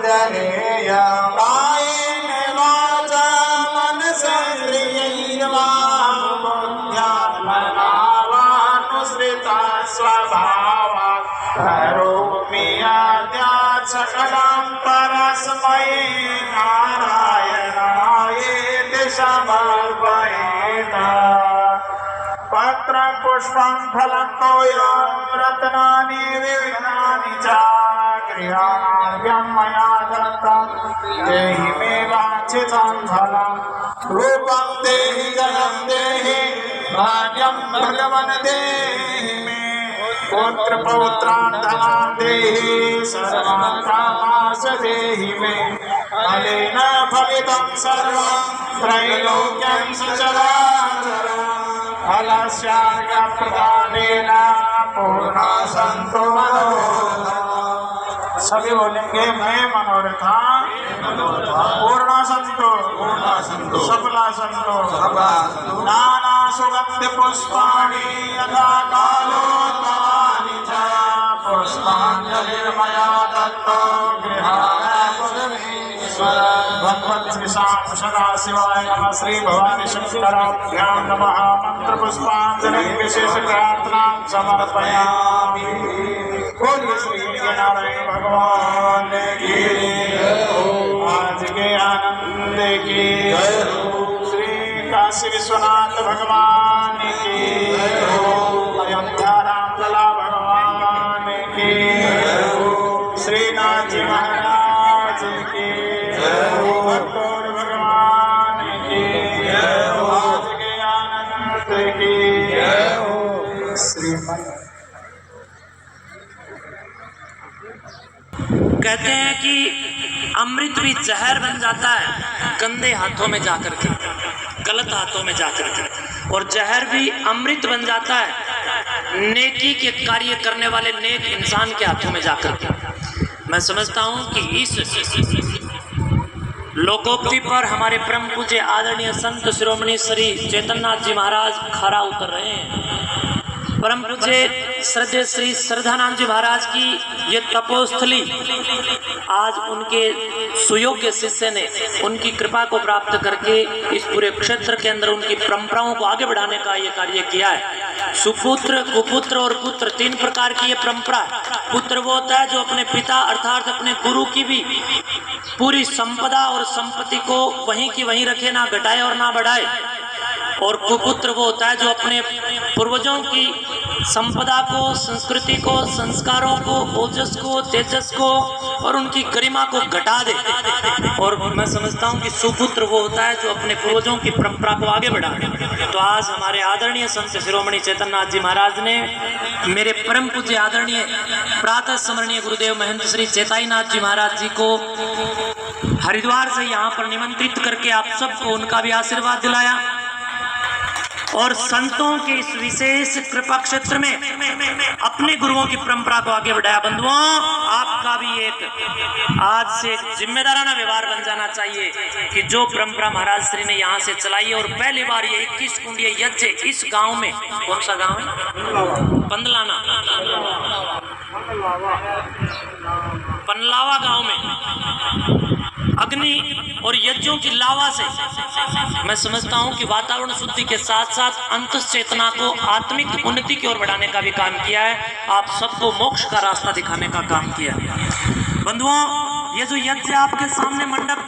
जनेय कायेन वाचा मनसेन्द्रियैर्वा बुद्ध्यात्मनावानुसृता स्वभावात् करोमि यद्यत् सकलं परस्मै नारायणायेति समर्पयेत्। पत्रं पुष्पं फलं तोयं रत्नानि विविधानि च गृहाणां मया दत्तं देहि मे वाञ्छितं फलं। रूपं देहि जनं देहि भाग्यं भगवन् देहि मे पुत्र पौत्रान् धनान् देहि सर्वान् कामांश्च देहि मे। फलेन फलितं सर्वं त्रैलोक्यं सचराचरम् फलस्यार्घ्यप्रदानेन पूर्णा सन्तो मनोरथा। सभी बोलेंगे मैं मनोरथा पूर्णा सन्तो सफला सन्तो। नाना सुगंध पुष्पाणि यथा कालोत्तमानि च पुष्पाञ्जलिर्मया दत्तो गृहाय भगवत् श्री शाम सदा शिवाय नमः। श्री भवानी शंकराभ्यां नमः। मंत्र पुष्पांजलि विशेष प्रार्थना समर्पयामि। बोलिए श्री नारायण भगवान की आज के आनंद की श्री काशी विश्वनाथ भगवान की अयोध्या रामलला भगवान की श्रीनाथ जी महाराज की भक्तों भगवान की आज के आनंद की श्रीमन। कहते हैं कि अमृत भी जहर बन जाता है गंदे हाथों में जाकर के, गलत हाथों में जाकर के, और जहर भी अमृत बन जाता है नेकी के कार्य करने वाले नेक इंसान के हाथों में जाकर के। मैं समझता हूं कि इस लोकोक्ति पर हमारे परम पूज्य आदरणीय संत शिरोमणि श्री चैतन्यनाथ जी महाराज खरा उतर रहे हैं। परम पूज्य श्रद्धेय श्री श्रद्धानंद जी महाराज की ये तपोस्थली आज उनके सुयोग्य शिष्य ने उनकी कृपा को प्राप्त करके इस पूरे क्षेत्र के अंदर उनकी परंपराओं को आगे बढ़ाने का ये कार्य किया है। सुपुत्र, कुपुत्र और पुत्र, तीन प्रकार की ये परंपरा है। पुत्र वो होता है जो अपने पिता अर्थात अपने गुरु की भी पूरी संपदा और संपत्ति को वहीं की वहीं रखे, ना घटाए और ना बढ़ाए। और कुपुत्र वो होता है जो अपने पूर्वजों की संपदा को, संस्कृति को, संस्कारों को, ओजस को, तेजस को और उनकी गरिमा को घटा दे। और मैं समझता हूँ कि सुपुत्र वो होता है जो अपने पूर्वजों की परंपरा को आगे बढ़ाए। तो आज हमारे आदरणीय संत शिरोमणि चैतन्यनाथ जी महाराज ने मेरे परम पूज्य आदरणीय प्रातः स्मरणीय गुरुदेव महेंद्र श्री चैताईनाथ जी महाराज जी को हरिद्वार से यहाँ पर निमंत्रित करके आप सबको उनका भी आशीर्वाद दिलाया और संतों के इस विशेष कृपा क्षेत्र में अपने गुरुओं की परंपरा को आगे बढ़ाया। बंधुओं, आपका भी एक आज से जिम्मेदाराना व्यवहार बन जाना चाहिए कि जो परंपरा महाराज श्री ने यहाँ से चलाई और पहली बार ये 21 कुंडीय यज्ञ इस गांव में, कौन सा गांव है? पनलावा गांव में अग्नि और यज्ञों की लावा से मैं समझता हूं कि वातावरण शुद्धि के साथ साथ अंतश्चेतना को आत्मिक उन्नति की ओर बढ़ाने का भी काम किया है। आप सबको मोक्ष का रास्ता दिखाने का काम किया है। बंधुओं, ये जो यज्ञ आपके सामने मंडप,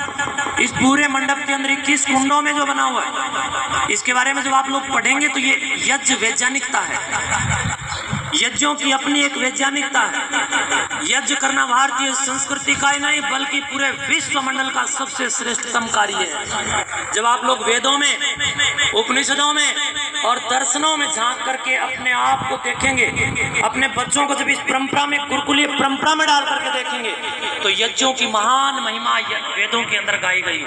इस पूरे मंडप के अंदर 21 कुंडों में जो बना हुआ है, इसके बारे में जब आप लोग पढ़ेंगे तो ये यज्ञ वैज्ञानिकता है। यज्ञों की अपनी एक वैज्ञानिकता है। यज्ञ करना भारतीय संस्कृति का ही नहीं बल्कि पूरे विश्व मंडल का सबसे श्रेष्ठतम कार्य है। जब आप लोग वेदों में, उपनिषदों में और दर्शनों में झांक करके अपने आप को देखेंगे, अपने बच्चों को जब इस परंपरा में, गुरुकुलीय परंपरा में डाल करके देखेंगे तो यज्ञों की महान महिमा वेदों के अंदर गाई गई।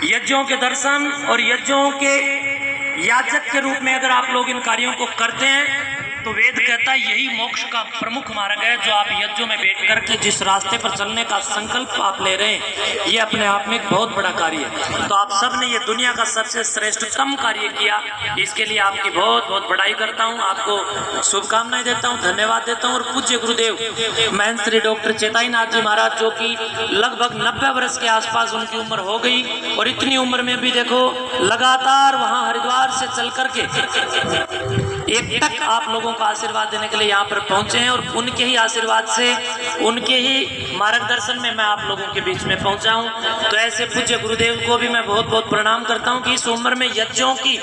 यज्ञों के दर्शन और यज्ञों के याजक के रूप में अगर आप लोग इन कार्यों को करते हैं तो वेद कहता है यही मोक्ष का प्रमुख मार्ग है, जो आप यज्ञों में बैठ करके जिस रास्ते पर चलने का संकल्प आप ले रहे हैं, ये अपने आप में एक बहुत बड़ा कार्य है। तो आप सब ने ये दुनिया का सबसे श्रेष्ठतम कार्य किया, इसके लिए आपकी बहुत बहुत बड़ाई करता हूँ, आपको शुभकामनाएं देता हूँ, धन्यवाद देता हूँ। और पूज्य गुरुदेव महंत श्री डॉक्टर चेताई नाथ जी महाराज, जो कि लगभग 90 वर्ष के आसपास उनकी उम्र हो गई, और इतनी उम्र में भी देखो लगातार वहां हरिद्वार से चल करके एक तक आप लोगों को आशीर्वाद देने के लिए यहाँ पर पहुंचे हैं, और उनके ही आशीर्वाद से, उनके ही मार्गदर्शन में मैं आप लोगों के बीच में पहुंचा हूं। तो ऐसे पूज्य गुरुदेव को भी मैं बहुत बहुत प्रणाम करता हूं कि इस उम्र में यज्ञों की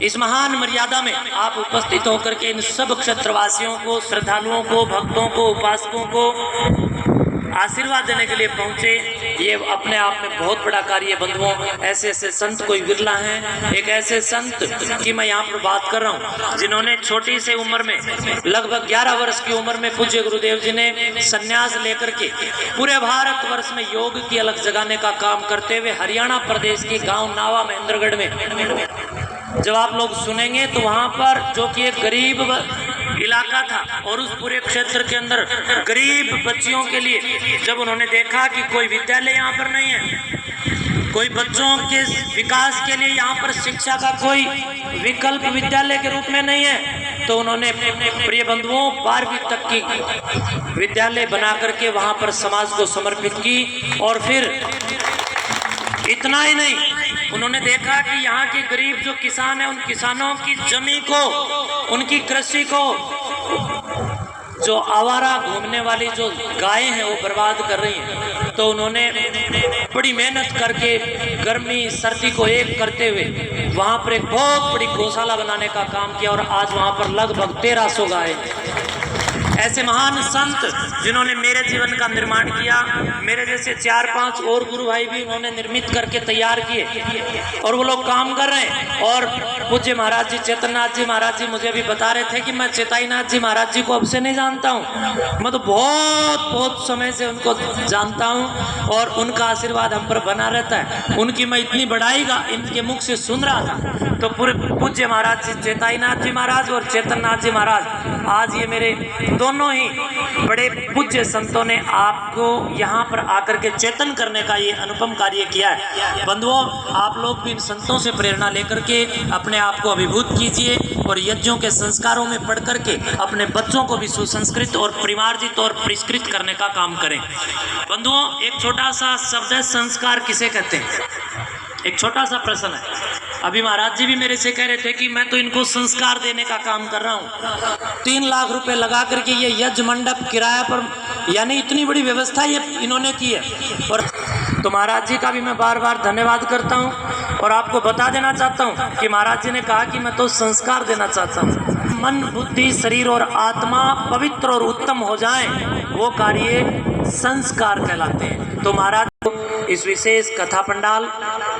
इस महान मर्यादा में आप उपस्थित होकर के इन सब क्षेत्रवासियों को, श्रद्धालुओं को, भक्तों को, उपासकों को आशीर्वाद देने के लिए पहुंचे। ये अपने आप में बहुत बड़ा कार्य है बंधुओं। ऐसे ऐसे संत कोई विरला हैं, एक ऐसे संत की मैं यहाँ पर बात कर रहा हूँ जिन्होंने छोटी से उम्र में, लगभग 11 वर्ष की उम्र में पूज्य गुरुदेव जी ने संन्यास लेकर के पूरे भारतवर्ष में योग की अलग जगाने का काम करते हुए हरियाणा प्रदेश के गाँव नावा महेंद्रगढ़ में, जब आप लोग सुनेंगे तो वहाँ पर, जो कि एक गरीब इलाका था, और उस पूरे क्षेत्र के अंदर गरीब बच्चियों के लिए जब उन्होंने देखा कि कोई विद्यालय यहाँ पर नहीं है, कोई बच्चों के विकास के लिए यहाँ पर शिक्षा का कोई विकल्प विद्यालय के रूप में नहीं है, तो उन्होंने प्रिय बंधुओं 12वीं तक की विद्यालय बना करके वहाँ पर समाज को समर्पित की। और फिर इतना ही नहीं, उन्होंने देखा कि यहाँ के गरीब जो किसान हैं, उन किसानों की जमीन को, उनकी कृषि को जो आवारा घूमने वाली जो गायें हैं वो बर्बाद कर रही हैं। तो उन्होंने बड़ी मेहनत करके गर्मी सर्दी को एक करते हुए वहाँ पर एक बहुत बड़ी गौशाला बनाने का काम किया, और आज वहाँ पर लगभग 1300 गायें। ऐसे महान संत जिन्होंने मेरे जीवन का निर्माण किया, मेरे जैसे 4-5 और गुरु भाई भी उन्होंने निर्मित करके तैयार किए, और वो लोग काम कर रहे हैं। और पूज्य महाराज जी, चेतननाथ जी महाराज जी मुझे भी बता रहे थे कि मैं चेताई नाथ जी महाराज जी को अब से नहीं जानता हूँ, मैं तो बहुत बहुत समय से उनको जानता हूँ, और उनका आशीर्वाद हम पर बना रहता है। उनकी मैं इतनी बड़ाई का इनके मुख से सुन रहा था, तो पूरे पूज्य महाराज जी चेताई नाथ जी महाराज और चेतननाथ जी महाराज, आज ये मेरे दोनों ही बड़े पूज्य संतों ने आपको यहाँ पर आकर के चेतन करने का ये अनुपम कार्य किया है। बंधुओं, आप लोग भी इन संतों से प्रेरणा लेकर के अपने आप को अभिभूत कीजिए, और यज्ञों के संस्कारों में पढ़ करके अपने बच्चों को भी सुसंस्कृत और परिमार्जित और परिष्कृत करने का काम करें। बंधुओं, एक छोटा सा शब्द है संस्कार किसे कहते हैं, एक छोटा सा प्रश्न है। अभी महाराज जी भी मेरे से कह रहे थे कि मैं तो इनको संस्कार देने का काम कर रहा हूँ, 3 लाख रुपए लगा करके ये यज्ञ मंडप किराया पर, यानी इतनी बड़ी व्यवस्था ये इन्होंने की है। और तो महाराज जी का भी मैं बार बार धन्यवाद करता हूँ, और आपको बता देना चाहता हूँ कि महाराज जी ने कहा कि मैं तो संस्कार देना चाहता हूँ। मन, बुद्धि, शरीर और आत्मा पवित्र और उत्तम हो जाए, वो कार्य संस्कार कहलाते हैं। तो महाराज इस विशेष कथा पंडाल,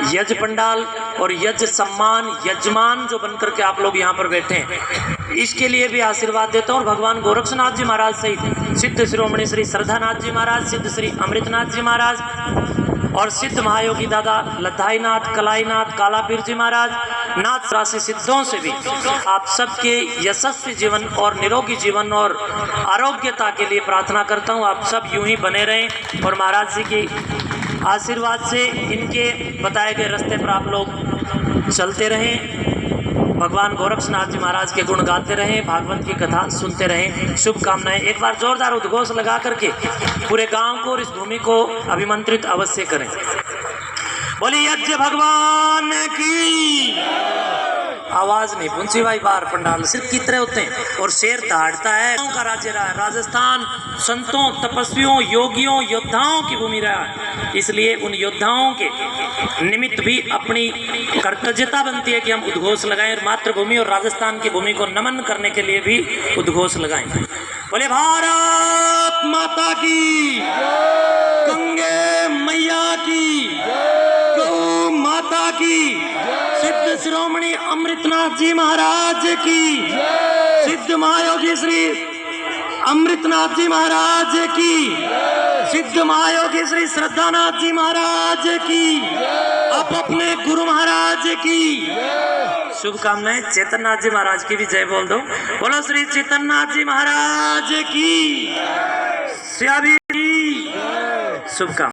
यज्ञ पंडाल और यज्ञ सम्मान यजमान जो बनकर के आप लोग यहाँ पर बैठे हैं, इसके लिए भी आशीर्वाद देता हूँ। और भगवान गोरक्षनाथ जी महाराज सहित सिद्ध शिरोमणि श्री श्रद्धानाथ जी महाराज, सिद्ध श्री अमृतनाथ जी महाराज और सिद्ध महायोगी दादा लद्दाईनाथ, कलाईनाथ, कालापीर जी महाराज, नाथ राशि सिद्धों से भी आप सबके यशस्वी जीवन और निरोगी जीवन और आरोग्यता के लिए प्रार्थना करता हूँ। आप सब यूं ही बने रहें, और महाराज जी के आशीर्वाद से इनके बताए गए रास्ते पर आप लोग चलते रहें। भगवान गोरक्षनाथ जी महाराज के गुण गाते रहें, भागवत की कथा सुनते रहें। शुभकामनाएं। एक बार जोरदार उद्घोष लगा करके पूरे गांव को और इस भूमि को अभिमंत्रित अवश्य करें। बोलिए यज्ञ भगवान की। आवाज नहीं पहुंची भाई, बाहर पंडाल सिर्फ कितने होते हैं और शेर दहाड़ता है। का राज्य रहा है राजस्थान, संतों, तपस्वियों, योगियों, योद्धाओं की भूमि रहा है। इसलिए उन योद्धाओं के निमित्त भी अपनी कर्तव्यता बनती है कि हम उद्घोष लगाएं, और मातृभूमि और राजस्थान की भूमि को नमन करने के लिए भी उद्घोष लगाएं। बोले भारत माता की, गंगे मैया की, गौ माता की, सिद्ध शिरोमणि अमृतनाथ जी महाराज की, सिद्ध महायोगी श्री अमृतनाथ जी महाराज की, सिद्ध महायोगी श्री श्रद्धानाथ जी महाराज की, आप अपने गुरु महाराज की। शुभकामनाएं। चैतन्यनाथ जी महाराज की भी जय बोल दो। बोलो श्री चैतन्यनाथ जी महाराज की, श्री की शुभकामनाएं।